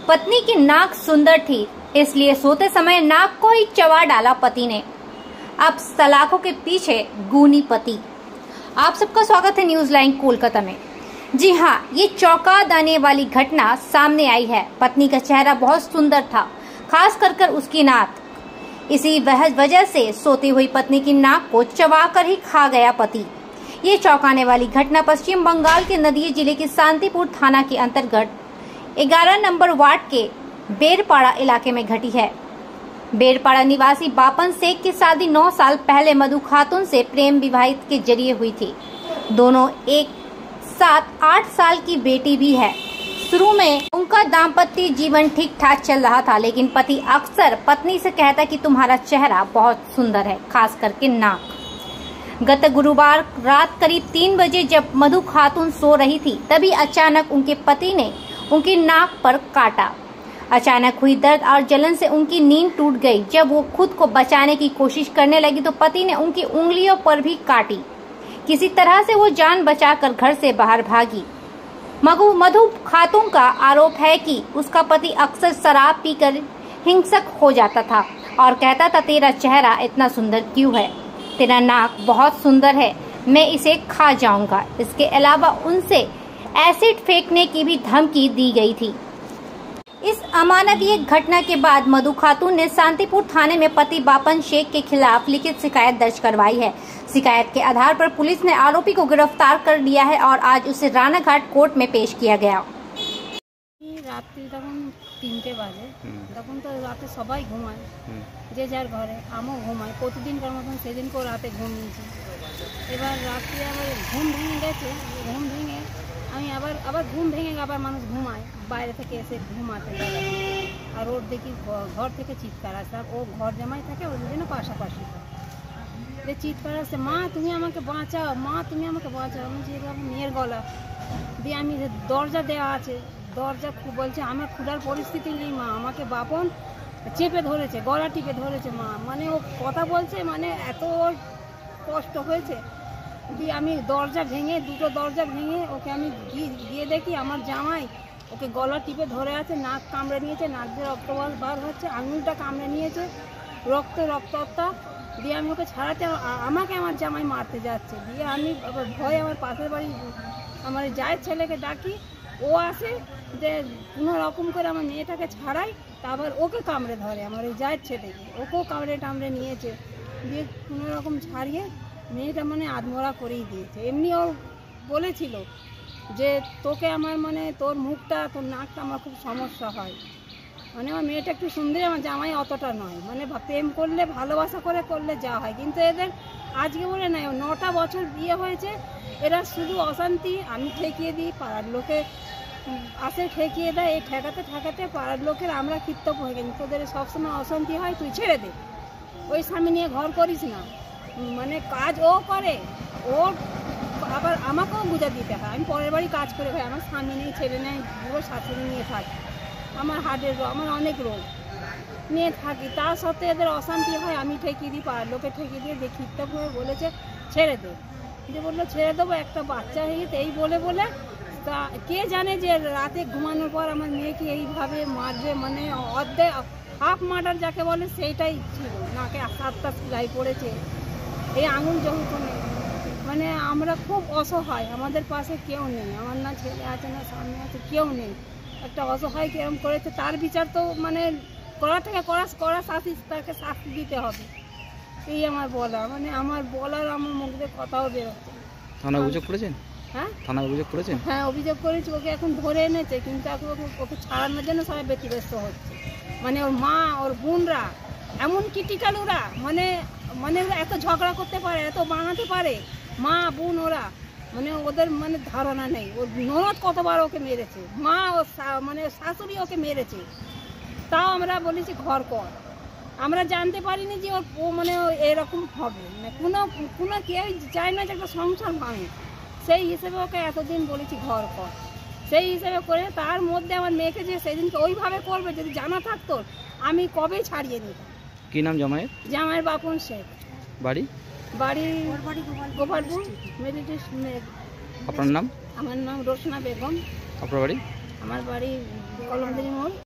पत्नी की नाक सुंदर थी, इसलिए सोते समय नाक को ही चबा डाला पति ने। अब सलाखों के पीछे गूनी पति। आप सबका स्वागत है न्यूज लाइन कोलकाता में। जी हाँ, ये चौंका देने वाली घटना सामने आई है। पत्नी का चेहरा बहुत सुंदर था, खास कर उसकी नाक। इसी वजह से सोती हुई पत्नी की नाक को चबाकर ही खा गया पति। ये चौंकाने वाली घटना पश्चिम बंगाल के नदिया जिले के शांतिपुर थाना के अंतर्गत 11 नंबर वार्ड के बेरपाड़ा इलाके में घटी है। बेरपाड़ा निवासी बापन शेख की शादी 9 साल पहले मधु खातून से प्रेम विवाहित के जरिए हुई थी। दोनों एक साथ 8 साल की बेटी भी है। शुरू में उनका दाम्पत्य जीवन ठीक ठाक चल रहा था, लेकिन पति अक्सर पत्नी से कहता कि तुम्हारा चेहरा बहुत सुंदर है, खास करके नाक। गत गुरुवार रात करीब 3 बजे जब मधु खातून सो रही थी, तभी अचानक उनके पति ने उनकी नाक पर काटा। अचानक हुई दर्द और जलन से उनकी नींद टूट गई। जब वो खुद को बचाने की कोशिश करने लगी तो पति ने उनकी उंगलियों पर भी काटी। किसी तरह से वो जान बचाकर घर से बाहर भागी। मधु खातून का आरोप है कि उसका पति अक्सर शराब पीकर हिंसक हो जाता था और कहता था, तेरा चेहरा इतना सुंदर क्यों है, तेरा नाक बहुत सुंदर है, मैं इसे खा जाऊंगा। इसके अलावा उनसे एसिड फेंकने की भी धमकी दी गई थी। इस अमानवीय घटना के बाद मधु खातून ने शांतिपुर थाने में पति बापन शेख के खिलाफ लिखित शिकायत दर्ज करवाई है। शिकायत के आधार पर पुलिस ने आरोपी को गिरफ्तार कर लिया है और आज उसे रानाघाट कोर्ट में पेश किया गया। রাত্রি তখন 3টে বাজে, তখন তো রাতে সবাই ঘুমায়, যে যার ঘরে, আমিও ঘুমাই প্রতিদিনকার মতন। সেদিনকেও রাতে ঘুমিয়েছি। এবার রাত্রে আবার ঘুম ভেঙে গেছে। ঘুম ভেঙে আমি আবার ঘুম ভেঙে আবার মানুষ ঘুমায়, বাইরে থেকে এসে ঘুমাতে যায়। আর ওর দেখি ঘর থেকে চিৎকার আসে। ও ঘর জামাই থাকে, ওর জন্য পাশাপাশি যে চিৎকার আসে, মা তুমি আমাকে বাঁচাও, মা তুমি আমাকে বাঁচাও। আমি যেভাবে মেয়ের গলা দিয়ে, আমি দরজা দেওয়া আছে, দরজা বলছে আমার খোলার পরিস্থিতি নেই মা, আমাকে বাপন চেপে ধরেছে, গলা টিপে ধরেছে মা। মানে ও কথা বলছে, মানে এত কষ্ট হয়েছে। দিয়ে আমি দরজা ভেঙে, দুটো দরজা ভেঙে ওকে আমি গিয়ে দেখি আমার জামাই ওকে গলা টিপে ধরে আছে, নাক কামড়ে নিয়েছে, নাক দিয়ে রক্ত বার হচ্ছে, আঙুলটা কামড়ে নিয়েছে, রক্তটা। দিয়ে আমি ওকে ছাড়াতে, আমাকে আমার জামাই মারতে যাচ্ছে। দিয়ে আমি ভয় আমার পাশের বাড়ি আমার জায়ের ছেলেকে ডাকি, ও আসে, যে কোনো রকম করে আমার মেয়েটাকে ছাড়াই, তারপর ওকে কামড়ে ধরে, আমার ওই জায়ের ছেলেকে, ওকেও কামড়ে নিয়েছে। দিয়ে কোনো রকম ছাড়িয়ে মেয়েটা মানে আধমরা করেই দিয়েছে। এমনি ও বলেছিল যে তোকে আমার মানে তোর মুখটা, তোর নাকটা আমার খুব সমস্যা হয়। মানে আমার মেয়েটা একটু সুন্দরী, আমার জামাই অতটা নয়। মানে প্রেম করলে, ভালোবাসা করলে যা হয়, কিন্তু এদের আজকে বলে নাই, 9টা বছর বিয়ে হয়েছে, এরা শুধু অশান্তি। আমি ঠেকিয়ে দিই, পাড়ার লোকে আসে ঠেকিয়ে দেয়, এই ঠেকাতে পাড়ার লোকের আমরা কৃতজ্ঞ হয়ে গেছি। তোদের সবসময় অশান্তি হয়, তুই ছেড়ে দে, ওই স্বামী নিয়ে ঘর করিস না। মানে কাজ ও করে, ওর আবার আমাকেও বুঝা দিতে হয়। আমি পরের বাড়ি কাজ করে খাই, আমার স্বামী নেই, ছেলে নেই, পুরো শাশুড়ি নিয়ে থাকি, আমার হার্টের রোগ, আমার অনেক রোগ নিয়ে থাকি। তার সত্ত্বেও এদের অশান্তি হয়, আমি ঠেকিয়ে দিই, পাড়ার লোকে ঠেকিয়ে দিয়ে যে কৃতজ্ঞ হয়ে বলেছে ছেড়ে দে। যে বললো ছেড়ে দেবো, একটা বাচ্চা হয়ে গেছে, এই বলে তা কে জানে যে রাতে ঘুমানোর পর আমার মেয়েকে এইভাবে মারবে। মানে অর্ধেক হাফ মার্ডার যাকে বলে সেইটাই ছিল। নাকে 7টা সেলাই পড়েছে, এই আঙুল যৌতুক নেই। মানে আমরা খুব অসহায়, আমাদের পাশে কেউ নেই, আমার না ছেলে আছে না স্বামী আছে, কেউ নেই। একটা অসহায় কেরম করেছে, তার বিচার তো মানে করা থেকে করা শাস্তি, তাকে শাস্তি দিতে হবে, এই আমার বলা। মানে আমার বলার আমার মুখ দিয়ে কথাও বেরোচ্ছে। থানায় অভিযোগ করেছেন? হ্যাঁ, থানায় অভিযোগ করেছেন? হ্যাঁ, অভিযোগ করেছি। ওকে এখন ধরে এনেছে, কিন্তু ওকে ছাড়ানোর জন্য সবাই ব্যতিব্যস্ত হচ্ছে। মানে ওর মা, ওর বোনরা এমন ক্রিটিক্যাল, ওরা মানে ওরা এত ঝগড়া করতে পারে, এত বানাতে পারে, মা বোন ওরা, মানে ওদের মানে ধারণা নেই। ওর ননদ কতবার ওকে মেরেছে, মা ও মানে শাশুড়ি ওকে মেরেছে, তাও আমরা বলেছি ঘর কর। আমরা জানতে পারিনি যে ও মানে এরকম হবে। মানে কোনো কেউ চায় না যে একটা সংসার ভাঙে, সেই হিসেবে ওকে এতদিন বলেছি ঘর কর, সেই হিসেবে করে। তার মধ্যে আমার মেয়েকে যে সেদিনকে ওইভাবে করবে, যদি জানা থাকতো আমি কবেই ছাড়িয়ে নিতাম। কি নাম জামাইয়ের? জামাইয়ের বাপন শেখ। বাড়ি গোপালপুর মেডিটেশন। আপনার নাম? আমার নাম রোশনা বেগম। আপনার বাড়ি? আমার বাড়ি কলমদিনী মোড়।